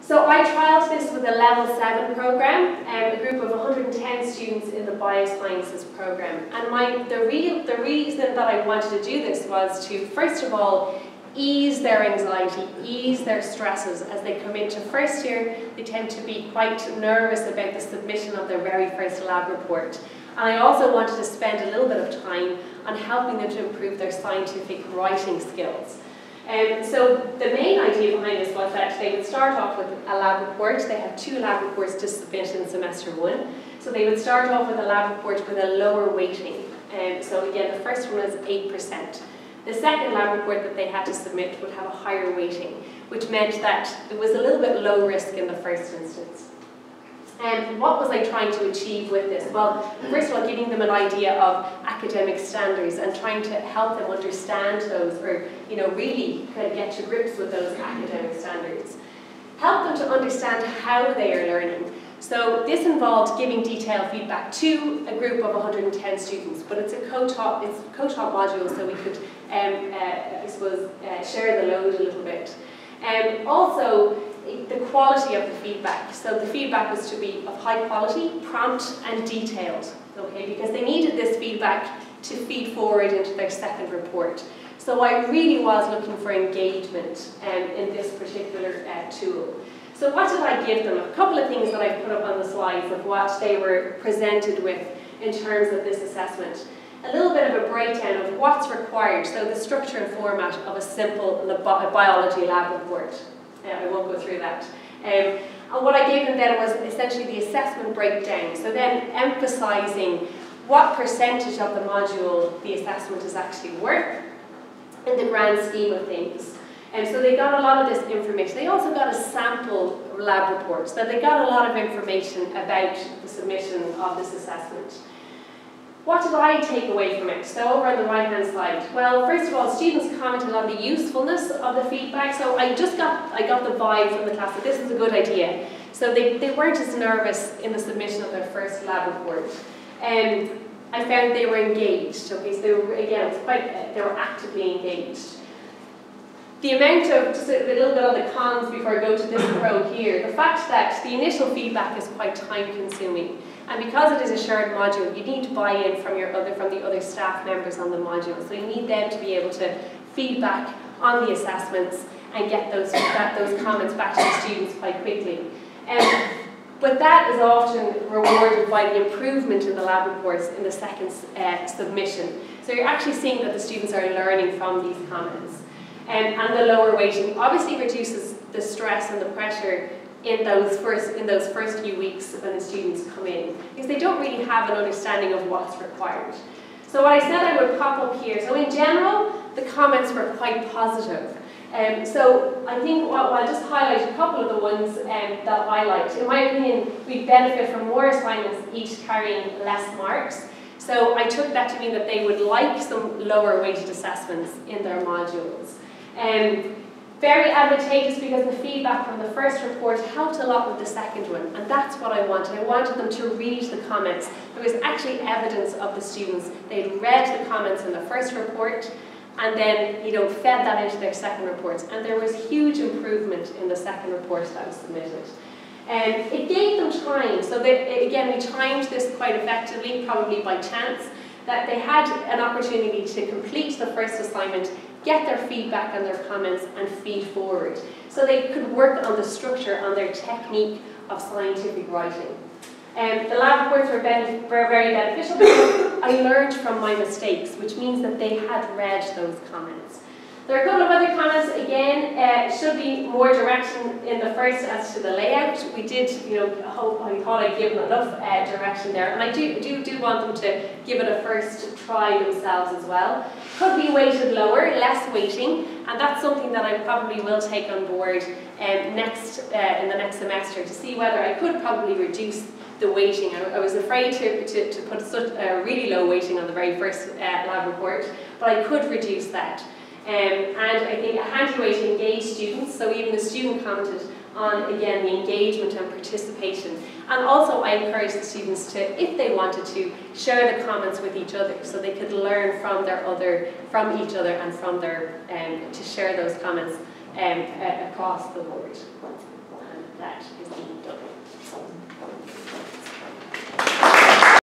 So I trialled this with a level 7 program, a group of 110 students in the biosciences program. And the reason that I wanted to do this was to, first of all, ease their anxiety, ease their stresses. As they come into first year, they tend to be quite nervous about the submission of their very first lab report. And I also wanted to spend a little bit of time on helping them to improve their scientific writing skills. So the main idea behind this was that they would start off with a lab report. They have 2 lab reports to submit in semester 1. So they would start off with a lab report with a lower weighting. So again, the first one is 8%. The second lab report that they had to submit would have a higher weighting, which meant that it was a little bit low risk in the first instance. And what was I trying to achieve with this? Well, first of all, giving them an idea of academic standards and trying to help them understand those, or really kind of get to grips with those academic standards. Help them to understand how they are learning. So this involved giving detailed feedback to a group of 110 students, but it's a co-taught module, so we could, I suppose, share the load a little bit. Also, the quality of the feedback. So the feedback was to be of high quality, prompt and detailed, okay, because they needed this feedback to feed forward into their second report. So I really was looking for engagement in this particular tool. So what did I give them? A couple of things that I've put up on the slides of what they were presented with in terms of this assessment. A little bit of a breakdown of what's required, so the structure and format of a simple biology lab report. I won't go through that. And what I gave them then was essentially the assessment breakdown. So then emphasising what percentage of the module the assessment is actually worth in the grand scheme of things. And so they got a lot of this information. They also got a sample lab report, so they got a lot of information about the submission of this assessment. What did I take away from it? So over on the right-hand side, well, first of all, students commented on the usefulness of the feedback. So I got the vibe from the class that this is a good idea. So they weren't as nervous in the submission of their first lab report. I found they were engaged. Okay, so they were, again, it was quite, they were actively engaged. The amount of, just a little bit on the cons before I go to this pro here, the fact that the initial feedback is quite time consuming. And because it is a shared module, you need buy-in from the other staff members on the module. So you need them to be able to feedback on the assessments and get those comments back to the students quite quickly. But that is often rewarded by the improvement in the lab reports in the second submission. So you're actually seeing that the students are learning from these comments. And the lower weighting obviously reduces the stress and the pressure in those first few weeks when the students come in, because they don't really have an understanding of what's required. So what I said I would pop up here, so in general, the comments were quite positive. So I think I'll just highlight a couple of the ones that I liked. In my opinion, we benefit from more assignments, each carrying less marks. So I took that to mean that they would like some lower weighted assessments in their modules. Very advantageous because the feedback from the first report helped a lot with the second one, and that's what I wanted. I wanted them to read the comments. There was actually evidence of the students. They'd read the comments in the first report and then fed that into their second reports, and there was huge improvement in the second report that was submitted. It gave them time, so again we timed this quite effectively, probably by chance, that they had an opportunity to complete the first assignment, get their feedback and their comments and feed forward. So they could work on the structure, on their technique of scientific writing. The lab reports were very beneficial because I learned from my mistakes, which means that they had read those comments. There are a couple of other comments, again, should be more direction in the first as to the layout. We did, I thought I'd given enough direction there, and I do want them to give it a first try themselves as well. Could be weighted lower, less weighting, and that's something that I probably will take on board in the next semester to see whether I could probably reduce the weighting. I was afraid to put such a really low weighting on the very first lab report, but I could reduce that. And I think a handy way to engage students, so even the student commented on, again, the engagement and participation. And also I encouraged the students to, if they wanted to, share the comments with each other so they could learn from each other and from to share those comments across the board. And that is being done.